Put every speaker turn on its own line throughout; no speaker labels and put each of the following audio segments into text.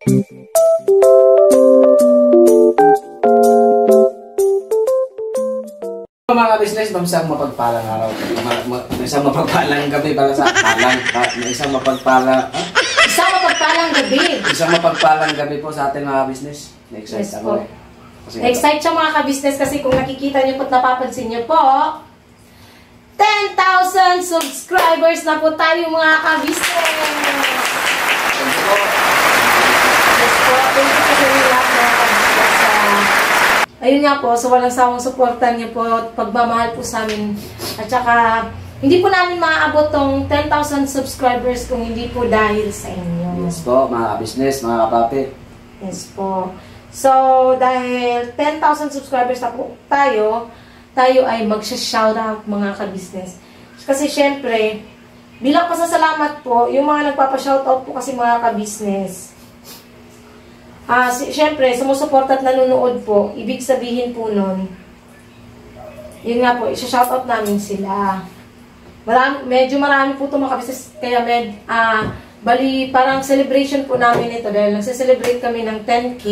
Mga business, isang mapagpalang araw. Isang mapagpalang gabi para sa isang mapagpalang
gabi.
Isang mapagpalang gabi po sa ating mga business. Next ako eh.
Excited siya mga ka-business kasi kung nakikita niyo po at napapansin niyo po, 10,000 subscribers na po tayo mga ka-business. Yes po. Thank you po sa inyo lahat mga ka-business. Ayun nga po, so walang sawang suportan niyo po at pagmamahal po sa amin. At saka, hindi po namin maaabot tong 10,000 subscribers kung hindi po dahil sa inyo.
Yes po, mga ka-business, mga kapapi.
Yes po. So, dahil 10,000 subscribers na po tayo ay magsha-shoutout mga ka-business. Kasi syempre, bilang pasasalamat po, yung mga nagpapa-shoutout po kasi mga ka-business, syempre, sumusuporta at nanonood po, ibig sabihin po nun, yun nga po, isa-shoutout namin sila. Medyo marami po ito mga ka-business, kaya bali, parang celebration po namin ito dahil nagse-celebrate kami ng 10K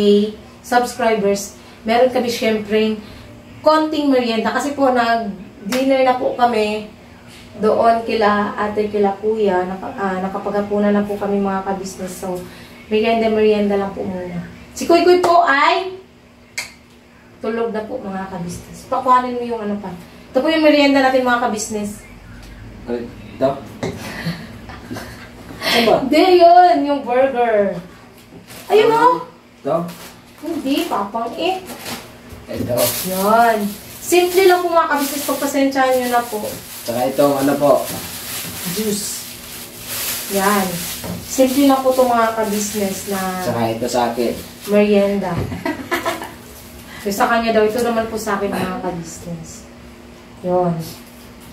subscribers. Meron kami syempre konting merienda kasi po nag-dinner na po kami doon kila ate, kila kuya. Nakapaghapunan na po kami mga ka-business. So, merienda lang po muna. Si Kuy Kuy po ay tulog na po mga ka-business. Pakuhanin mo yung ano pa. Ito po yung merienda natin mga ka-business.
Ito?
Hindi yun, yung burger. Ayun o.
Ito?
Hindi, papang eh.
Ito.
Yan. Simple lang po mga ka-business. Pagpasensyahan nyo na po.
Saka itong ano po?
Juice. Yan. Simple lang po itong mga ka-business na
Saka ito sa akin.
merienda. So, sa kanya daw, ito naman po sa akin mga ka-business. Yun.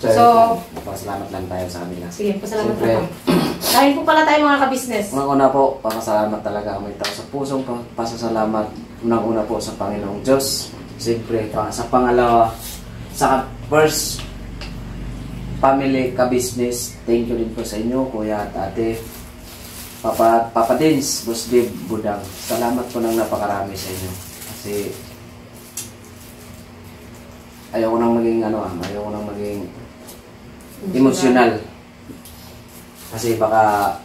So,
pasalamat lang tayo sa amin.
Sige, pasalamat tayo. Dahil po pala tayo mga ka-business.
Unang-una po, pasalamat talaga kami tao sa pusong pasasalamat. Unang-una po sa Panginoong Diyos. Siyempre, sa pangalawa, sa first family ka-business, thank you din po sa inyo, kuya at ate, Papa Dins, Boss Dave, Budang. Salamat po ng napakarami sa inyo. Kasi, ayaw ko nang maging emotional. Kasi baka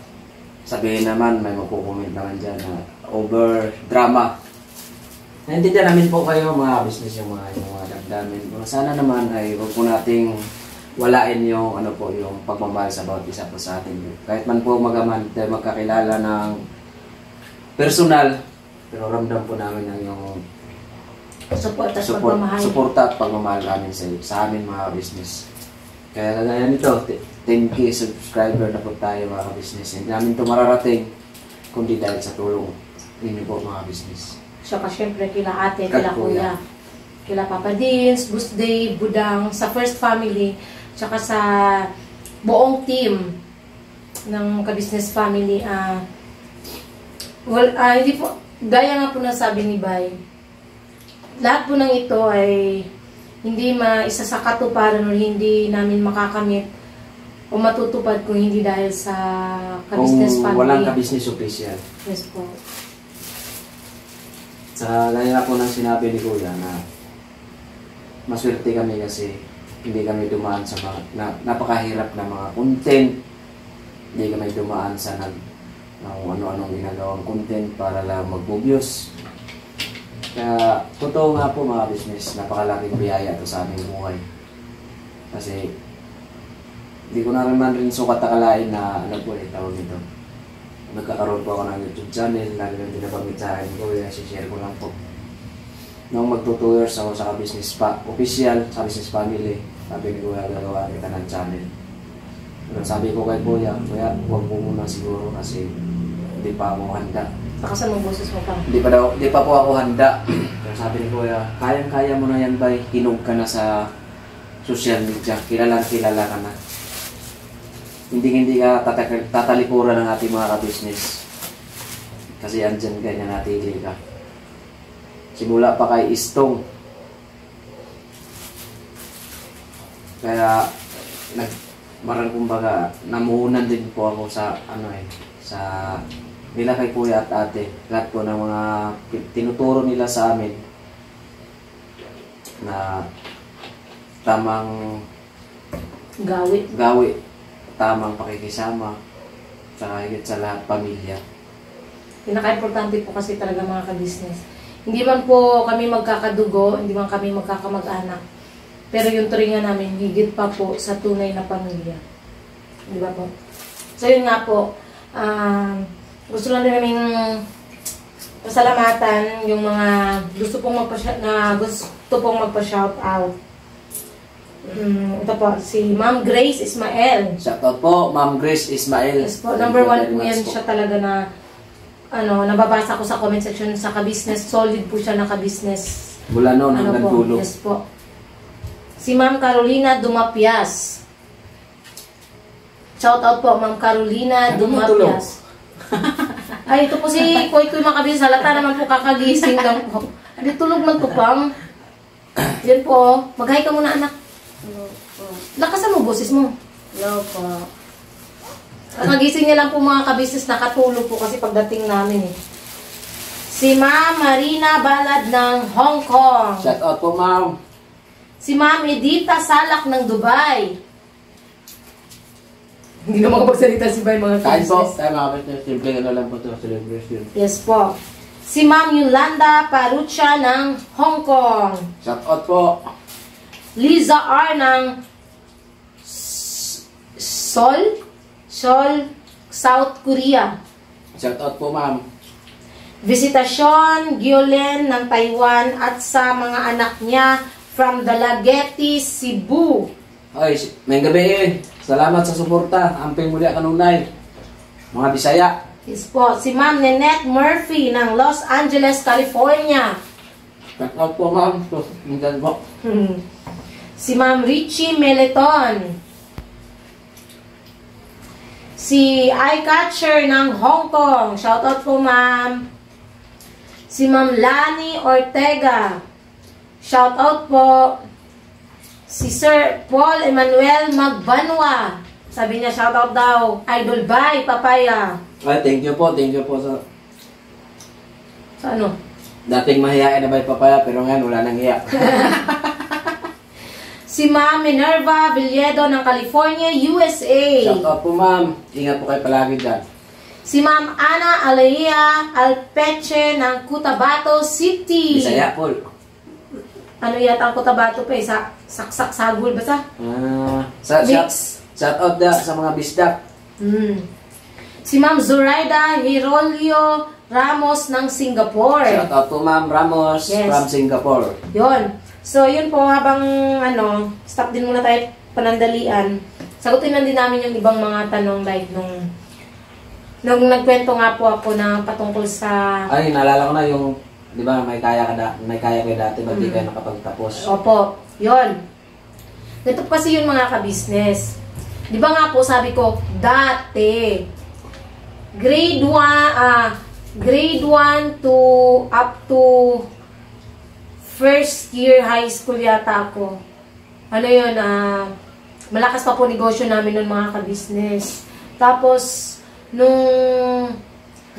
sabihin naman, may magkukomment naman dyan na over drama. Naintindihan namin po kayo mga business yung mga damdamin. Sana naman ay huwag po nating walain yung yung pagmamahal sa bawat isa po sa atin. Kahit man po tayo magkakilala ng personal, pero ramdam po namin ang yung suporta at pagmamahal namin sa amin mga business. Kaya kagaya nito, 10K subscriber na po tayo mga business. Hindi namin ito mararating kundi dahil sa tulong ninyo po mga business.
Saka syempre kila ate, kila kuya, kila Papa Dins, Boss Dave, Budang, sa First Family, tsaka sa buong team ng ka-business family. Hindi po, gaya nga po na sabi ni Bay, lahat po ng ito ay hindi isa sa katuparan o hindi namin makakamit o matutupad kung hindi dahil sa ka-business family.
Kung walang ka-business official.
Yes po.
Sa gaya po ng sinabi ni Kuya na maswerte kami kasi hindi kami dumaan sa napakahirap na mga content. Hindi kami dumaan sa ano-anong ginagawang content para lang mag-views. Kaya, totoo nga po mga business, napakalaking biyaya ito sa aming buhay. Kasi, hindi ko naman rin sukat akalain na tawag nito. Nagkakaroon po ako ng YouTube channel, lagi lang dinapamit sa akin ko, share ko lang po. Nung magto 2 years ako sa business official, sa business family, sabi ko gagawa kita ng channel. Pero sabi ko kay Kuya, huwag po muna siguro kasi hindi pa ako handa.
Nakasan mong boses mo pa?
Hindi pa po ako handa. Pero sabi ni Kuya, kayang-kaya mo na yan ba? Hinog ka na sa social media. Kilala ka na. Hindi ka tatalikuran ng ating mga ka-business. Kasi andyan ka, nanatili ka. Simula pa kay Istong. Kaya, namuhunan din po ako sa, sa nila kay kuya at ate, lahat po ng mga tinuturo nila sa amin na tamang gawi, tamang pakikisama, saka higit sa lahat, pamilya.
Pinaka-importante po kasi talaga mga ka-business. Hindi man po kami magkakadugo, hindi man kami magkakamag-anak. Pero yung turingan namin, higit pa po sa tunay na pamilya. Di ba po? So yun nga po, gusto lang din namin pasalamatan yung mga gusto pong magpa-shout out. Ito po, si Ma'am Grace Ismael.
Shoutout po, Ma'am Grace Ismael.
Yes po, number 1 po yan siya talaga na nababasa ko sa comment section sa ka-business. Solid po siya na ka-business.
Mula noon hanggang dulo.
Yes po. Si Ma'am Carolina Dumapias. Shoutout po, Ma'am Carolina Dumapias. Ay, ito po si Koy Makabusiness. Halata naman po kakagising lang po. Hindi tulog man to pang. Yan po. Mag-hi ka muna, anak.
Hello po.
Lakasan mo, boses mo.
Hello po.
Kakagising niya lang po mga kabisnes, nakatulog po kasi pagdating namin eh. Si Ma'am Marina Balad ng Hong Kong.
Shoutout po, ma'am.
Si Ma'am Edita Salak ng Dubai. Hindi na makapagsalita si Bay mga
Kain po.
kabisnes.
Tayo mga kabisnes. Simple ano lang po ito. Celebration.
Yes po. Si Ma'am Yolanda Parucha ng Hong Kong.
Shoutout po.
Liza R. ng Seoul, South Korea.
Shoutout po, ma'am.
Visitasyon Giolen ng Taiwan at sa mga anak niya from Dalagete, Cebu.
Ay, may gabi eh. Salamat sa suporta. Amping muli kanunay. Mga Bisaya.
Yes po. Si Ma'am Nenette Murphy ng Los Angeles, California.
Shoutout po, ma'am. Minsan po.
Si Ma'am Richie Meleton. Si Eyecatcher ng Hong Kong. Shoutout po, ma'am. Si Ma'am Lani Ortega. Shoutout po. Si Sir Paul Emmanuel Magbanwa. Sabi niya, shoutout daw. Idol by Papaya.
Ay, thank you po. Thank you po sa
Ano?
dating mahihain na ba papaya pero ngayon wala nang hiya.
Si Ma'am Minerva Villedo ng California, USA.
Shoutout po, ma'am. Ingat po kayo palagi dyan.
Si Ma'am Ana Alea Alpeche ng Cotabato City.
Bisaya po.
Ano yata ang Cotabato pa eh? Saksak sagul ba sa? Mix.
Shoutout da sa mga bisdak.
Si Ma'am Zoraida Hirolio Ramos ng Singapore.
Shoutout po, ma'am Ramos from Singapore.
Yon. So, yun po, habang stop din muna tayo panandalian. Sagutin lang din namin yung ibang mga tanong like nung nagkwento nga po ako na patungkol sa...
Ay, naalala ko na yung, di ba, may kaya kayo dati, ba't di kayo nakapagtapos?
Opo, yon. Ito kasi yung mga ka-business. Di ba nga po, sabi ko, dati, grade 1 to up to first year high school yata ako. Ano yun, malakas pa po negosyo namin nun mga ka-business. Tapos, nung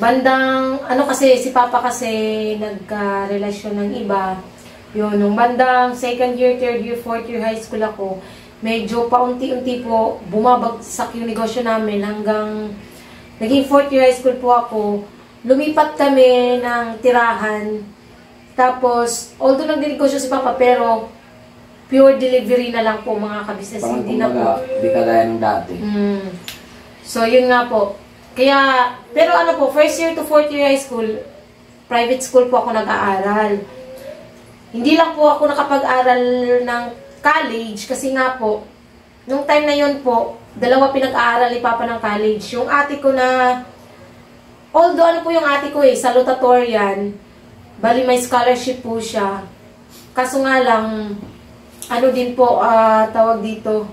bandang, kasi, si Papa kasi nagka-relasyon ng iba. Yun, nung bandang second year, third year, fourth year high school ako, medyo paunti-unti po bumabagsak yung negosyo namin hanggang naging fourth year high school po ako. Lumipat kami ng tirahan. Tapos, although nagdinegosyo si Papa, pero pure delivery na lang po mga ka-business.
Parang
Hindi na po.
di kagaya ng dati.
So, yun nga po. Kaya, pero first year to fourth year high school, private school po ako nag-aaral. Hindi lang po ako nakapag-aral ng college kasi nga po, nung time na yun po, dalawa pinag-aaral ni Papa ng college. Yung ate ko na, although yung ate ko salutatorian, bali may scholarship po siya. Kaso nga lang, din po, tawag dito,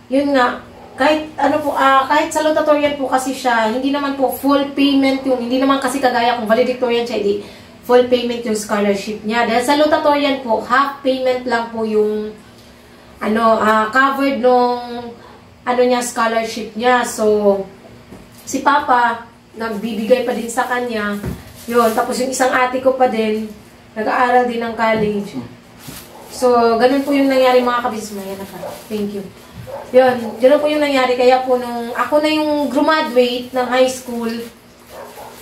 yun nga, kahit kahit salutatorian po kasi siya, hindi naman po full payment yung, hindi naman kasi kagaya kung valedictorian siya, hindi full payment yung scholarship niya. Dahil salutatorian po, half payment lang po yung, covered nung, niya, scholarship niya. So, si Papa, nagbibigay pa din sa kanya. Yun, tapos yung isang ate ko pa din, nag-aaral din ng college. So, ganun po yung nangyari mga kabis. Maya na ka. Thank you. Yun, ganun po yung nangyari. Kaya po nung ako na yung graduate ng high school,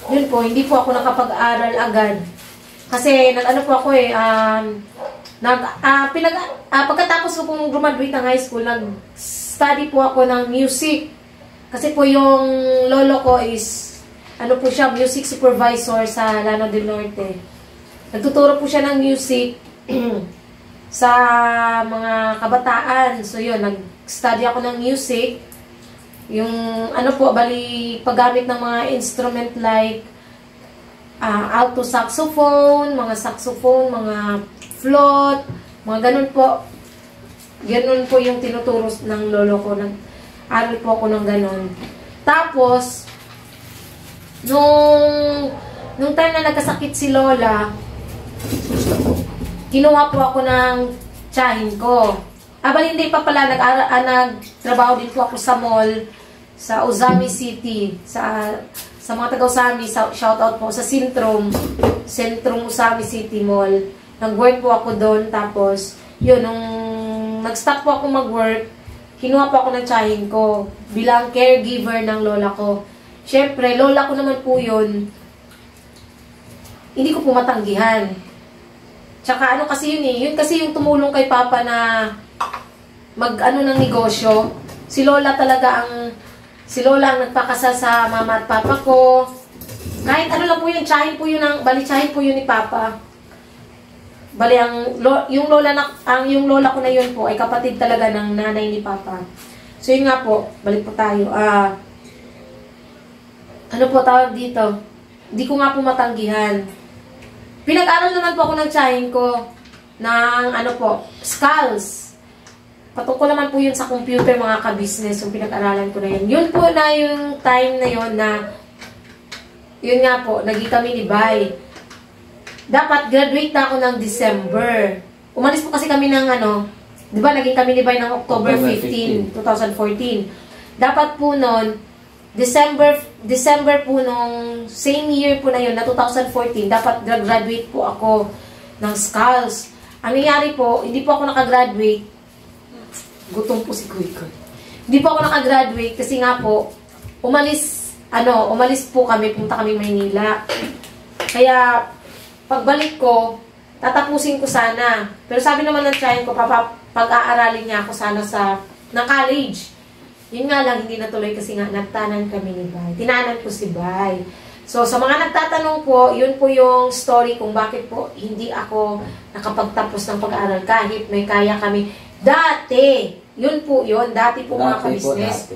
yun po, hindi po ako nakapag-aral agad. Kasi, nag-ano po ako pagkatapos ko pong graduate ng high school, nag-study po ako ng music. Kasi po yung lolo ko is, ano po siya, music supervisor sa Llano del Norte. Nagtuturo po siya ng music sa mga kabataan. So yun, nag-study ako ng music. Yung ano po, bali paggamit ng mga instrument like alto saxophone, mga saxophone, mga flute, mga ganun po. Ganun po yung tinuturo ng lolo ko. Nag-aral po ako ng ganun. Tapos, nung time na nagkasakit si Lola, kinuha po ako ng tiyahin ko. Abal, hindi pa pala, nagtrabaho din po ako sa mall, sa Uzami City, sa mga taga-Uzami, shoutout po sa Sentrum Uzami City Mall. Nag-work po ako doon, tapos, yun, nung nag-stop po ako mag-work, kinuha po ako ng tiyahin ko bilang caregiver ng lola ko. Siyempre, lola ko naman po yun, hindi ko po matanggihan. Tsaka ano kasi yun yun kasi yung tumulong kay Papa na mag-ano ng negosyo. Si Lola ang nagpakasal sa mama at papa ko. Kahit ano lang po yun, tsahin po yun ni Papa. Bali, yung lola ko na yun po, ay kapatid talaga ng nanay ni Papa. So yun nga po, balik po tayo. Ano po tawag dito? Hindi ko nga po matanggihan. Pinag-aral naman po ako ng tiyahin ko ng ano po, SCALS. Patungkol naman po yun sa computer, mga ka-business, yung pinag-aralan ko na yun. Yun po na yung time na yun na, yun nga po, naging kami ni Bay. Dapat graduate na ako ng December. Umalis po kasi kami ng ano, di ba naging kami ni Bay ng October 15, 2014. Dapat po noon, December po nung same year po na yun, na 2014, dapat graduate po ako ng SCALS. Ang nangyari po, hindi po ako nakagraduate. Gutom po si Kuy Kuy. Hindi po ako nakagraduate kasi nga po, umalis po kami, punta kami Maynila. Kaya, pagbalik ko, tatapusin ko sana. Pero sabi naman ng tiyahin ko, pag-aaralin niya ako sana ng college. Yun nga lang, hindi natuloy kasi nga nagtanan kami ni Bay. Tinanan ko si Bay. So, sa mga nagtatanong po, yun po yung story kung bakit po hindi ako nakapagtapos ng pag-aaral kahit may kaya kami. Dati! Yun po yun. Dati po mga ka-business.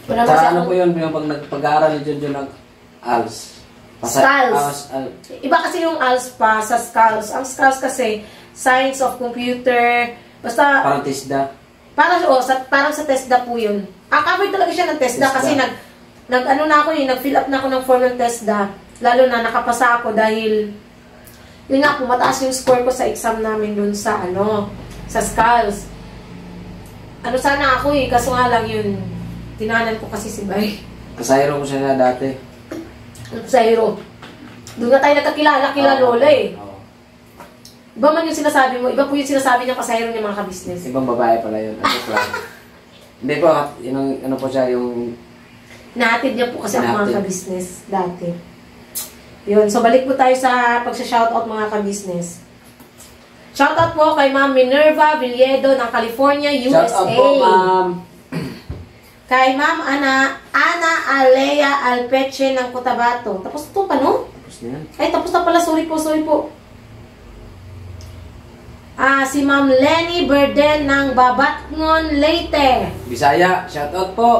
Sa ano po yun, pag nagpag-aaral yun ng ALS?
SCALS. Iba kasi yung ALS pa sa SCALS. Ang SCALS kasi, Science of Computer, basta...
Parang TESDA.
Parang sa TESDA po yun. Covered talaga siya ng TESDA kasi nag-fill up na ako ng form ng TESDA. Lalo na nakapasa ako dahil yun nga po, mataas yung score ko sa exam namin dun sa SCALS. Sana ako kaso nga lang yun, tinanan ko kasi si Bay.
Kasayro ko siya na dati.
Kasayro. Doon na tayo nagkakilala Lola Iba man yung sinasabi mo, iba po yung sinasabi niya kasayro niya mga ka-business.
Ibang babae pala yun. Hindi po, ano po siya yung...
Nahatid niya po kasi ang mga ka-business dati. Yun, so balik po tayo sa pagsa-shoutout mga ka-business. Shoutout po kay Ma'am Minerva Villedo ng California, USA.
Shoutout po, Ma'am.
Kay Ma'am Ana Alea Alpeche ng Cotabato. Tapos ito pa, no?
Tapos na yan.
Ay, tapos na pala. Sorry po. Si Ma'am Lenny Berden ng Babatngon, Leyte.
Bisaya, shoutout po.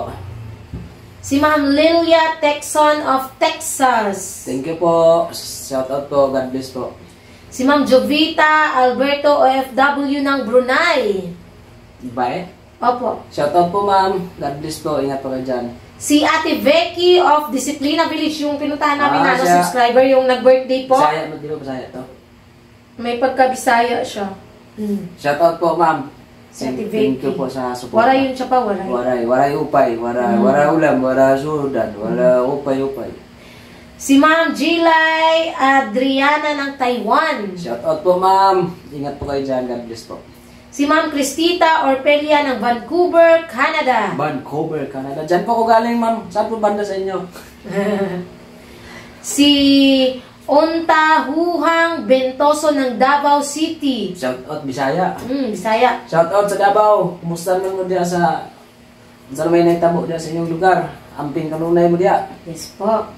Si Ma'am Lilia Texon of Texas.
Thank you po. Shoutout po. God bless po.
Si Ma'am Jovita Alberto OFW ng Brunei.
Bye.
Opo.
Shoutout po, ma'am. God bless po. Ingat po kayo dyan.
Si Ate Becky of Disciplina Village, yung pinuntahan namin
siya.
subscriber, yung nag-birthday po.
Bisaya, di ba Bisaya to?
May pagka-Bisaya siya.
Shoutout po, ma'am.
Si Ate
Thank you
Vicky.
po sa support.
Waray yun siya pa, waray.
Waray upay, wara ulam, wara sudan, wala upay.
Si Ma'am Jilay Adriana ng Taiwan.
Shout out po, ma'am. Ingat po kayo dyan. God bless po.
Si Ma'am Cristita Orpelia ng Vancouver, Canada.
Vancouver, Canada. Dyan po ko galing, ma'am. Saan po banda sa inyo?
Si Ontahuhang Bentoso ng Davao City.
Shout out, Bisaya.
Bisaya.
Shout out sa Davao. Kumusta naman mo diya sa may naitabo diya sa inyong lugar? Amping kanunay mo diya.
Yes po.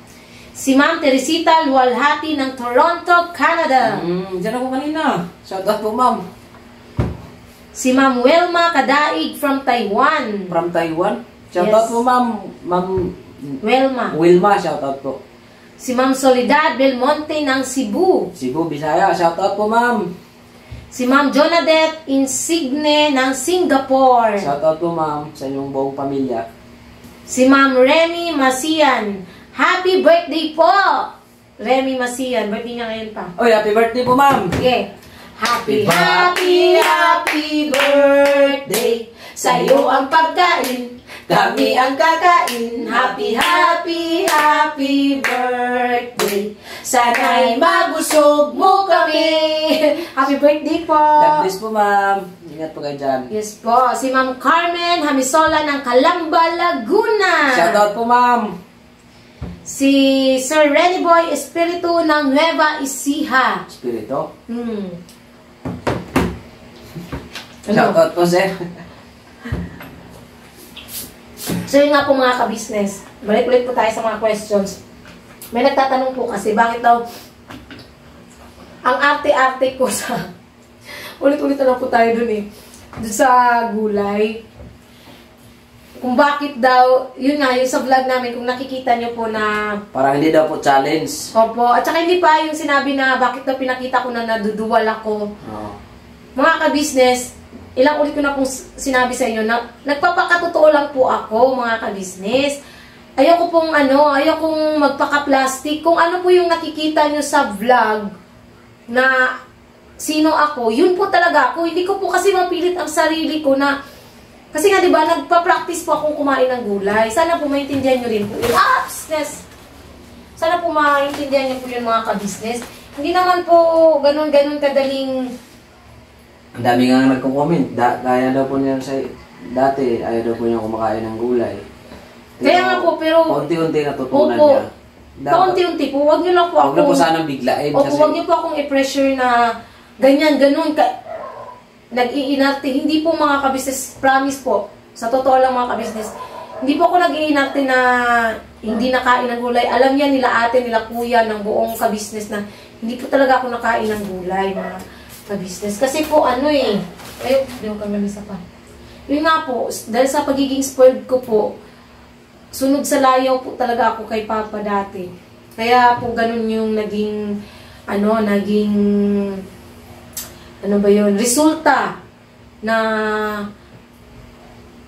Si Ma'am Teresita Lualhati ng Toronto, Canada.
Diyan ako kanina. Shout out po, ma'am.
Si Ma'am Welma Kadaig from Taiwan.
From Taiwan. Shout
Yes.
out po, ma'am. Ma'am
Welma.
Wilma, shout out po.
Si Ma'am Soledad Belmonte ng Cebu.
Cebu, Bisaya. Shout out po, ma'am.
Si Ma'am Jonadette Insigne ng Singapore.
Shout out po, ma'am, sa inyong buong pamilya.
Si Ma'am Remy Masian. Happy birthday po! Remy Masian. Birthday niya ngayon pa.
Oy, happy birthday po, ma'am.
Okay. Happy
birthday.
Sa'yo ang pagkain, kami ang kakain. Happy birthday. Sana'y mabusog mo kami. Happy birthday po.
God bless po, ma'am. Ingat po kayo dyan.
Yes po. Si Ma'am Carmen Hamisola ng Calamba, Laguna.
Shout out po, ma'am.
Si Sir Renny Boy Espiritu ng Nueva Ecija.
Spirito.
Ano?
Shout out po, sir.
So yun nga po mga ka-business. Balik ulit po tayo sa mga questions. May nagtatanong po kasi bakit daw ang arte-arte ko sa ulit-ulit na lang po tayo dun eh. Dun sa gulay. Kung bakit daw, yun nga, yung sa vlog namin, kung nakikita nyo po na
Parang hindi daw po challenge.
opo, at saka hindi pa yung sinabi na bakit daw pinakita ko na naduduwal ako.
Oo.
Mga ka-business, ilang ulit ko na pong sinabi sa inyo na nagpapakatotoo lang po ako, mga ka-business. Ayoko pong ayokong magpaka-plastic. Kung ano po yung nakikita nyo sa vlog na sino ako, yun po talaga ako. Hindi ko po kasi mapilit ang sarili ko na, kasi nga diba, nagpa-practice po akong kumain ng gulay. Sana po maintindihan nyo rin po yun. Business! Sana po maintindihan nyo po yun, mga ka-business. Hindi naman po ganun-ganun kadaling.
Ang dami nga nagko-comment. Kaya daw po niya sa dati, ayaw daw po niya kumakain ng gulay.
Kaya nga po, pero
Unti-unti natutunan
opo,
niya.
paunti-unti po, huwag nyo lang po
Huwag na po
akong,
sanang biglain.
opo,
Kasi
huwag nyo po akong i-pressure na ganyan, ganun, nag-iinarte. Hindi po mga kabisnes, promise po, sa totoo lang mga kabisnes, hindi po ako nag-iinarte na hindi nakain ng gulay. Alam niya nila ate, nila kuya, ng buong kabisnes na hindi po talaga ako nakain ng gulay, mga kabisnes. Kasi po, ayun, di ko kami isa pa. Yun nga po, dahil sa pagiging spoiled ko po, sunod sa layaw po talaga ako kay Papa dati. Kaya po ganun yung naging resulta na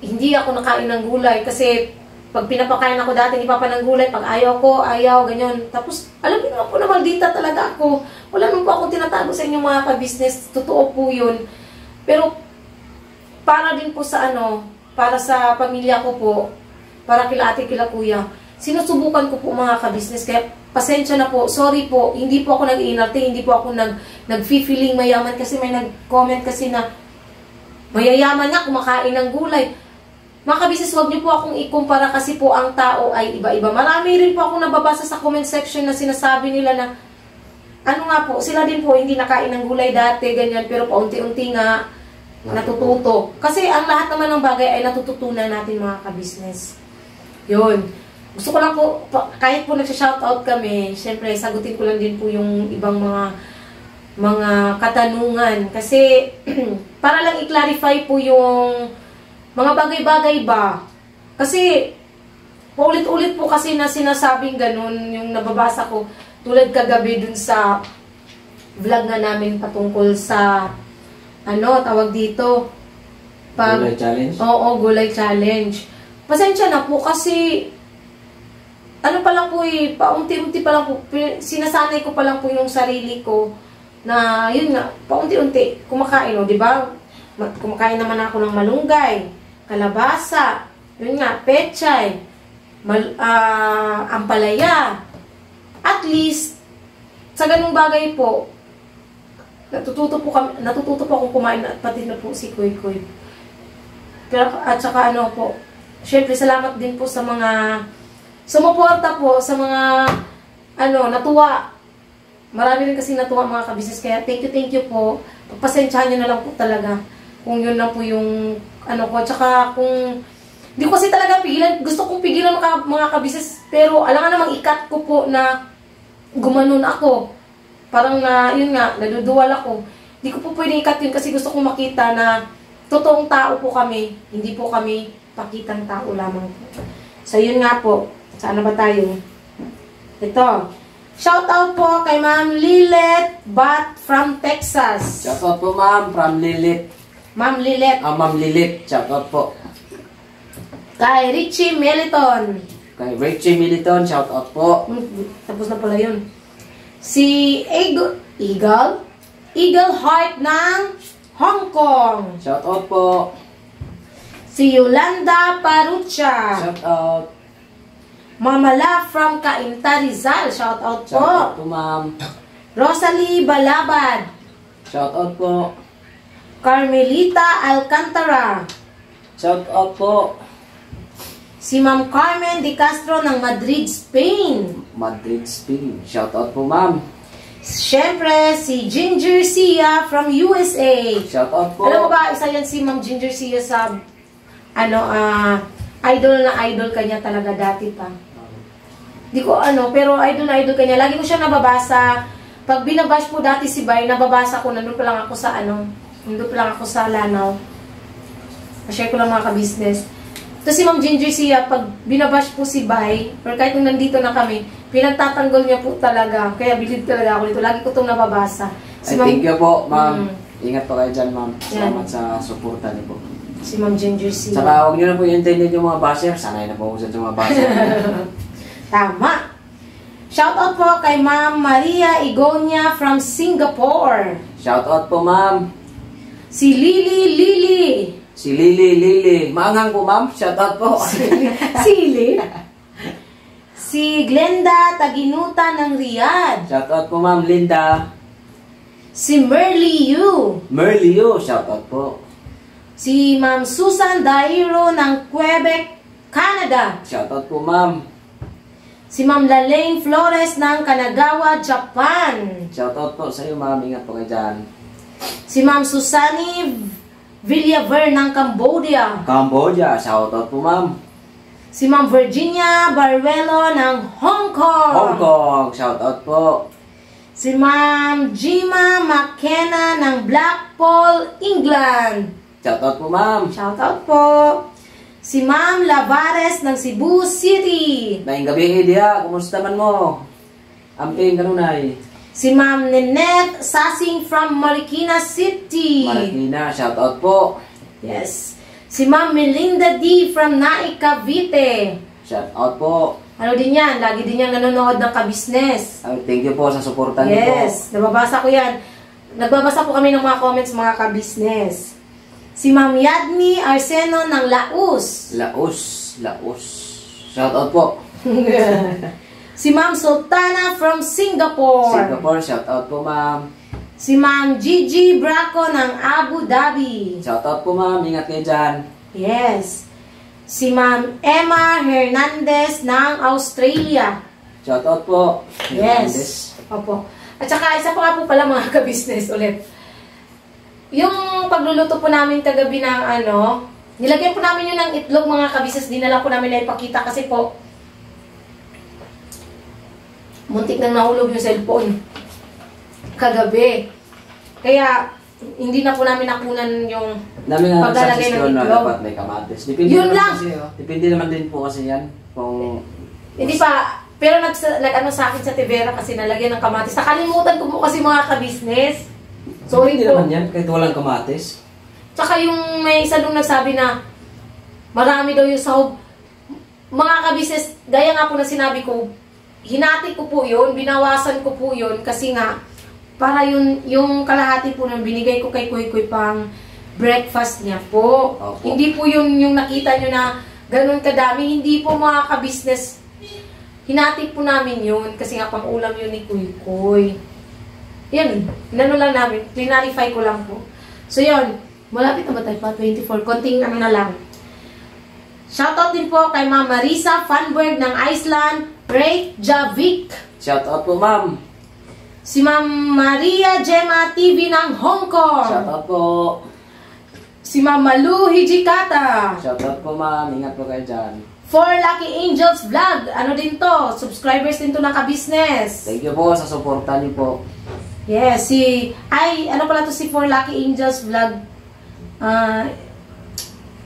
hindi ako nakain ng gulay. Kasi pag pinapakain ako dati ni Papa ng gulay, pag ayaw ko, ganyan. Tapos, alam niyo naman po na maldita talaga ako. Wala naman po akong tinatago sa inyong mga ka-business. Totoo po yun. Pero, para din po sa para sa pamilya ko po, para kila ate, kila kuya, sinusubukan ko po mga ka-business. Kaya, pasensya na po, sorry po, hindi po ako nag-iinarte, hindi po ako nag-feeling mayaman kasi may nag-comment kasi na mayayaman nga kumakain ng gulay. Mga ka-business, huwag niyo po akong ikumpara kasi po ang tao ay iba-iba. Marami rin po akong nababasa sa comment section na sinasabi nila na sila din po hindi nakain ng gulay dati, ganyan, pero paunti-unti nga natututo. Kasi ang lahat naman ng bagay ay natututunan natin mga ka-business. Yun. Gusto ko lang po, kahit po nagsha-shoutout kami, syempre, sagutin ko lang din po yung ibang mga katanungan. Kasi, para lang i-clarify po yung mga bagay-bagay ba. Kasi, paulit-ulit po kasi na sinasabing ganun, yung nababasa ko, tulad kagabi dun sa vlog na namin patungkol sa, tawag dito,
gulay challenge?
Oo, gulay challenge. Pasensya na po kasi pa lang po paunti-unti pa lang po, sinasanay ko pa lang po yung sarili ko na yun nga, paunti-unti kumakain, di ba? kumakain naman ako ng malunggay, kalabasa, yun nga, pechay, ampalaya. At least, sa ganung bagay po, natututo po akong kumain at pati na po si Kuy Kuy. Pero, at saka ano po, syempre salamat din po sa mga sumuporta po, sa mga natuwa. Marami rin kasi natuwa mga kabisnes, kaya thank you po. Pagpasensyahan nyo na lang po talaga kung yun lang po yung ko. Tsaka kung hindi ko kasi talaga pigilan, gusto kong pigilan mga kabisnes, pero alangan namang ikat ko po na gumanon ako. Parang yun nga, naduduwal ako. Hindi ko po pwedeng ikat yun kasi gusto kong makita na totoong tao po kami. Hindi po kami pakitang tao lamang po. So, yun nga po. Saan na ba tayo? Ito. Shoutout po kay Ma'am Lilet Bat from Texas.
Shoutout po, ma'am, from Lilit.
Ma'am Lilet.
Ma'am Lilit, shoutout po.
Kay Richie Meliton.
Kay Richie Militon, shoutout po.
Tapos na pala yun. Si Eagle Heart ng Hong Kong.
Shoutout po.
Si Yolanda Parucha.
Shoutout.
Mamala from Cainta Rizal. Shoutout po.
Shoutout po, ma'am.
Rosalie Balabad.
Shoutout po.
Carmelita Alcantara.
Shoutout po.
Si Ma'am Carmen De Castro ng Madrid, Spain.
Madrid, Spain. Shoutout po, ma'am.
Siyempre, si Ginger Sia from USA.
Shoutout po.
Alam mo ba, isa yan si Ma'am Ginger Sia sa, idol na idol kanya talaga dati pa. Di ko pero idol na idol kanya. Lagi ko siya nababasa. Pag binabash po dati si Bay, nababasa ko, nandun pa lang ako sa nandun pa lang ako sa Lanao. Na-share ko lang mga ka-business. Ito si Ma'am Ginger Sia, pag binabash po si Bay, or kahit nung nandito na kami, pinagtatanggol niya po talaga. Kaya bilid talaga ako dito. Lagi ko itong nababasa.
Thank you po, ma'am. Ingat po kayo dyan, ma'am. Salamat sa suporta niyo po.
Si Ma'am Ginger Sia.
Saka huwag niyo na po i-intended yung mga basher. Sanay na po ako sa mga basher.
Tama. Shoutout po kay Ma'am Maria Igonia from Singapore.
Shoutout po, ma'am.
Si Lily.
Si Lily. Maangang po, ma'am. Shoutout po.
Sili. Si Glenda Taginuta ng Riyadh.
Shoutout po, ma'am Linda.
Si Merly Yu.
Shoutout po.
Si Ma'am Susan Dairo ng Quebec, Canada.
Shoutout po, ma'am.
Si Ma'am Lalaine Flores ng Kanagawa, Japan.
Shoutout po sa iyo, ma'am. Ingat po kayo dyan.
Si Ma'am Susani Villaver ng Cambodia.
Shoutout po, ma'am.
Si Ma'am Virginia Baruelo ng Hong Kong.
Shoutout po.
Si Ma'am Jima McKenna ng Blackpool, England.
Shoutout po, ma'am.
Shoutout po. Si Ma'am Lavares ng Cebu City.
Naing gabi, Edia. Kumusta man mo? Amping kanunay.
Si Ma'am Ninette Sasing from Marikina City.
Marikina, shoutout po.
Yes. Si Ma'am Melinda D from Naik, Cavite.
Shoutout po.
Ano din yan? Lagi din yan nanonood ng ka-business.
Thank you po sa suporta niyo po.
Yes. Nababasa ko yan. Nagbabasa po kami ng mga comments mga ka-business. Si Ma'am Yadni Arseno ng Laos.
Laos. Shoutout po.
Si Ma'am Sultana from Singapore.
Shoutout po, ma'am.
Si Ma'am Gigi Braco ng Abu Dhabi.
Shoutout po, ma'am. Ingat kayo dyan.
Yes. Si Ma'am Emma Hernandez ng Australia.
Shoutout po.
Yes. Opo. At saka isa pa nga po pala mga ka-business ulit. Yung pagluluto po namin kagabi ng nilagyan po namin yun ng itlog mga ka-business. Dinala po namin na ipakita kasi po muntik nang nahulog yung cellphone kagabi. Kaya, hindi na po namin nakunan yung paglalagay ng
na
itlog.
dapat may kamatis. Depende
Yun
naman
lang.
Kasi, depende naman din po kasi yan. Kung
Hindi pa, pero nag-ano sa akin sa Tivera kasi nalagyan ng kamatis. Nakalimutan ko po kasi mga ka-business. Sorry
hindi
po.
naman yan, kahit walang kamatis.
Tsaka yung may isa nung nagsabi na marami daw yung sahog. Mga ka-business, gaya nga po na sinabi ko, hinati ko po yun, binawasan ko po yun kasi nga, para yung kalahati po nang binigay ko kay Kuy Kuy pang breakfast niya po.
Opo.
Hindi po yung nakita nyo na ganun kadami. Hindi po mga ka-business. Hinati po namin yun kasi nga pang ulam yun ni Kuy Kuy. Yan, inano lang namin. Clarify ko lang po. So yun, malapit na ba tayo pa? 24. Konting ano na lang. Shoutout din po kay Ma'am Marisa Fanberg ng Iceland, Reykjavik.
Shoutout po, ma'am.
Si Ma'am Maria Gemma TV ng Hong Kong.
Shoutout po.
Si Ma'am Malu Hijikata.
Shoutout po, ma'am. Ingat po kayo dyan.
For Lucky Angels Vlog. Ano din to? Subscribers din to ng ka-business.
Thank you po sa suporta niyo po.
Yes, ano pala to si For Lucky Angels Vlog.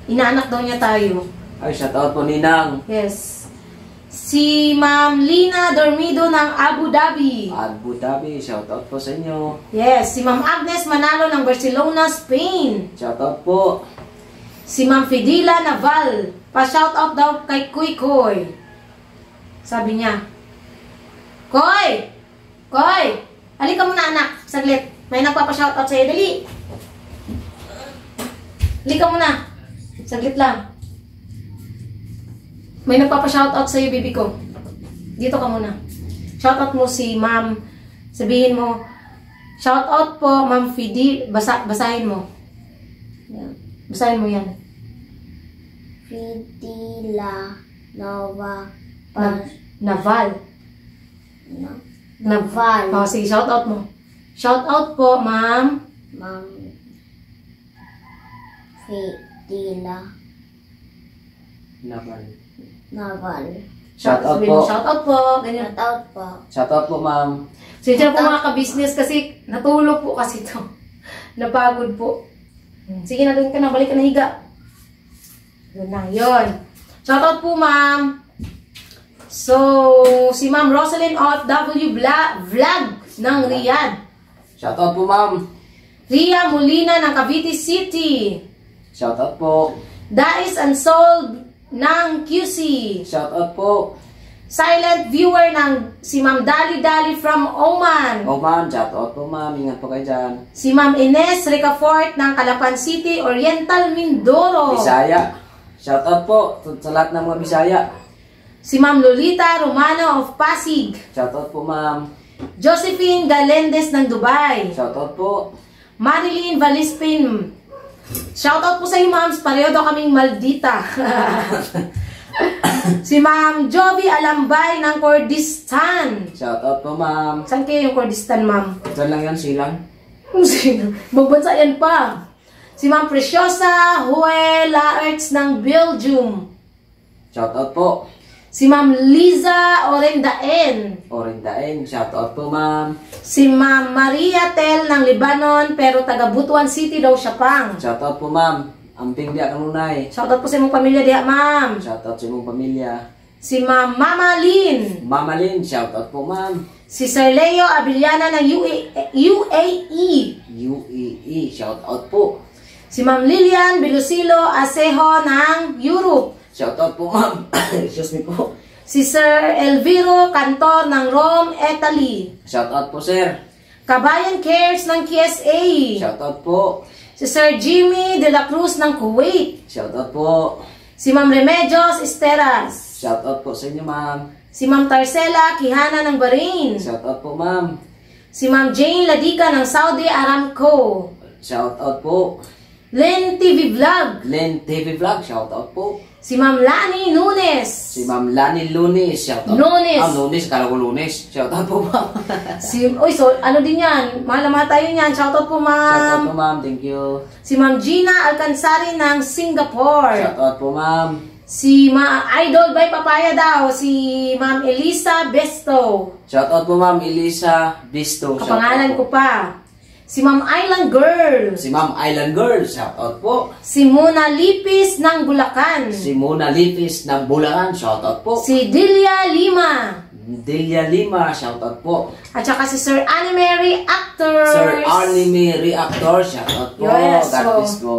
Inaanak daw niya tayo.
Ay, shoutout po, Ninang.
Yes. Si Ma'am Lina Dormido ng Abu Dhabi.
Abu Dhabi, shoutout po sa inyo.
Yes, si Ma'am Agnes Manalo ng Barcelona, Spain.
Shoutout po.
Si Ma'am Fidila Naval. Pa-shoutout daw kay Kuy Kuy. Sabi niya, Koy! Koy! Halika muna anak, saglit. May nagpapa-shoutout sa'yo, dali. Halika muna. Saglit lang. May nagpapa-shoutout sa'yo, baby ko. Dito ka muna. Shoutout mo si Ma'am. Sabihin mo, shoutout po, Ma'am Fidil. Basahin mo.
Yan.
Basahin mo yan.
Fidila Nova
Naval.
Naval.
Oh, sige, shoutout mo. Shoutout po, Ma'am.
Ma'am Fidila Naval.
Shoutout
Sabihin
po.
mo, shoutout po. Ganyan.
Shoutout po.
Shoutout po, ma'am.
Sinsya po mga ka-business kasi natulog po kasi to. Napagod po. Sige na, doon ka na. Balik ka na higa. Doon na, yun. Shoutout po, ma'am. So, si Ma'am Rosalyn OFW Vlog ng Riyadh.
Shoutout po, ma'am.
Ria Molina ng Cavite City.
Shoutout po.
Dais Unsold ng QC.
Shoutout po.
Silent viewer ng si Ma'am Dali Dali from Oman.
Oh, ma'am. Shoutout po, ma'am. Ingat po kayo dyan.
Si Ma'am Ines Ricafort ng Calapan City, Oriental, Mindoro.
Bisaya. Shoutout po sa lahat ng mga Bisaya.
Si Ma'am Lolita Romano of Pasig.
Shoutout po, ma'am.
Josephine Galendes ng Dubai.
Shoutout po.
Marilyn Valispin. Shoutout po sa iyo, ma'am. Pareho daw kaming maldita. Si Ma'am Jovi Alambay ng Kurdistan.
Shoutout po, ma'am.
Saan kayo yung Kurdistan, ma'am?
Diyan lang yan, silang.
Magbansa yan pa. Si Ma'am Preciosa Hue Laerts ng Belgium.
Shoutout po.
Si Ma'am Liza Orendaen.
Orindain. Shoutout po, ma'am.
Si Ma'am Maria Tel ng Lebanon, pero taga Butuan City daw siya pang.
Shoutout po, ma'am. Amping diya kanunay.
Shoutout po sa imong pamilya diha, ma'am.
Shoutout sa imong pamilya.
Si Ma'am Mama Lynn.
Mama Lynn, shoutout po, ma'am.
Si Sir Leo Abiliana ng UAE.
UAE, shoutout po.
Si Ma'am Lilian Bilosilo Asejo ng Europe.
Shoutout po, ma'am. Excuse me po.
Si Sir Elviro Cantor ng Rome, Italy.
Shoutout po, sir.
Kabayan Cares ng KSA.
Shoutout po.
Si Sir Jimmy De La Cruz ng Kuwait.
Shoutout po.
Si Ma'am Remedios Esteras.
Shoutout po sa inyo, ma'am.
Si Ma'am Tarcela Kihana ng Bahrain.
Shoutout po, ma'am.
Si Ma'am Jane Ladica ng Saudi Aramco.
Shoutout po.
Len TV Vlog.
Len TV Vlog, shoutout po.
Si Ma'am Lani Nunes.
Si Ma'am Lani Lunes, shoutout.
Nunes.
Lunes, kala ko Lunes. Shoutout po, ma'am.
So, ano din yan? Mahal na tayo yan. Shoutout po,
Shoutout po,
ma'am.
ma'am. Thank you.
Si Ma'am Gina Alcansari ng Singapore.
Shoutout po, ma'am.
Si Idol by Papaya daw. Si Ma'am Elisa Besto.
Shoutout po, ma'am. Elisa Bisto.
Kapangalan ko pa. Si Ma'am Island Girl.
Si Ma'am Island Girl, shoutout po.
Si Mona Lipis ng Bulacan.
Si Mona Lipis ng Bulacan, shoutout po.
Si Delia Lima.
Delia Lima, shoutout po.
At saka si Sir Anime Actors.
Sir Anime Reactor, shoutout po.
Yes,
God
so-
bless po.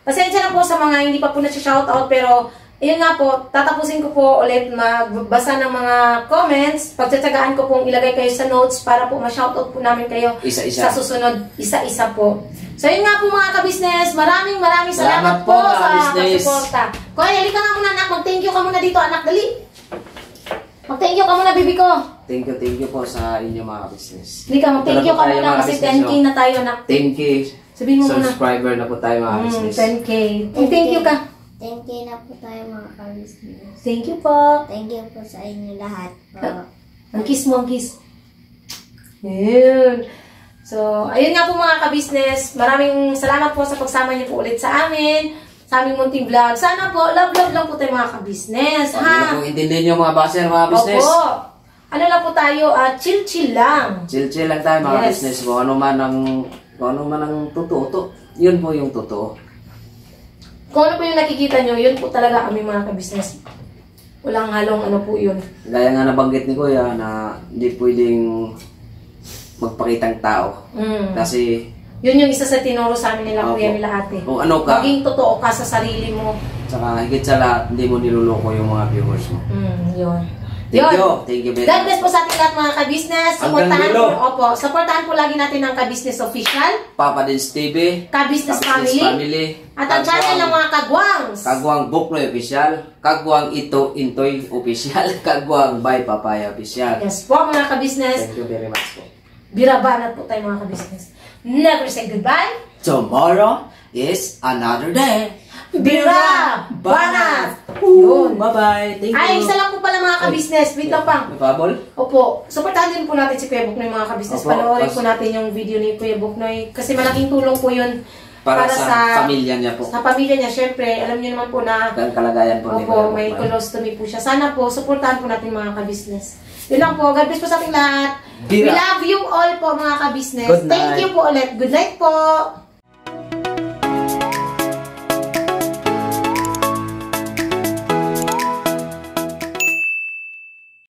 Pasensya na po sa mga hindi pa po na-shoutout, pero ayun nga po, tatapusin ko po ulit magbasa ng mga comments. Pagtsatsagaan ko pong ilagay kayo sa notes para po ma-shoutout po namin kayo
Isa-isa.
sa susunod, isa-isa po. So yun nga po mga ka-business, maraming salamat po
mga
sa
ka-business.
pagsuporta. Kuya, halika nga muna anak, mag-thank you ka muna dito anak, dali. Mag-thank you ka muna bibi ko.
Thank you po sa inyo mga business.
Halika, mag-thank you ka
Tayo,
muna
mga
kasi
business,
10K na tayo anak.
10K
Sabihin mo muna.
subscriber na po tayo mga business.
10K. Thank you ka.
Thank you na po tayo mga ka-business.
Thank you po.
Thank you po sa inyo lahat po.
Ang kiss mo, ang kiss. Yun. So, ayun nga po mga ka-business. Maraming salamat po sa pagsama niyo po ulit sa amin. Sa aming munting vlog. Sana po, love lang po tayo mga ka-business.
Ano
Ha?
kung intindihin nyo mga baser, mga business?
Opo. Ano lang po tayo, chill lang.
Chill lang tayo mga
Yes.
business. Kung ano man ang totoo. Yun po yung totoo.
Kung ano po yung nakikita nyo, yun po talaga kami mga ka-business. Walang halong ano po yun.
Gaya nga nabanggit ni Kuya na hindi pwedeng magpakitang tao. Kasi
Yun yung isa sa tinuro sa amin nila,
Opo.
kuya nila ate.
kung ano ka,
Maging totoo ka sa sarili mo.
saka higit sa lahat, hindi mo niluloko yung mga viewers mo.
Yun.
Thank you very
God bless
much.
po sa ating lahat mga ka-business.
Hanggang dulo.
Supportahan po lagi natin ang ka-business official,
Papa Dins TV,
ka-business
Ka-Business
family, at ang channel ng mga kagwangs.
Kagwang Buknoy Official, Kagwang Ito Intoy Official, Kagwang By Papaya Official.
Yes po mga ka-business.
Thank you very much po.
Birabanat po tayo mga ka-business. Never say goodbye.
Tomorrow is another day.
Birabanat! Yun.
Bye-bye. Thank you.
Ay, isa lang po pala mga ka-business. Wait lang pang.
May pabol?
Opo, supportahan din po natin si Kuya Buknoy mga ka-business.
Opo,
Panoorin
pas-
po natin yung video ni Kuya Buknoy. Kasi malaking tulong po yun
Para sa pamilya niya po.
Sa pamilya niya, syempre, alam niyo naman po na
Ang kalagayan po ni
opo,
Kuya
may
Buknoy.
colostomy po siya. Sana po, supportahan po natin mga ka-business. Yun lang po. God bless po sa ating lahat.
Bira.
We love you all po mga ka-business.
Good night.
Thank you po ulit. Good night po.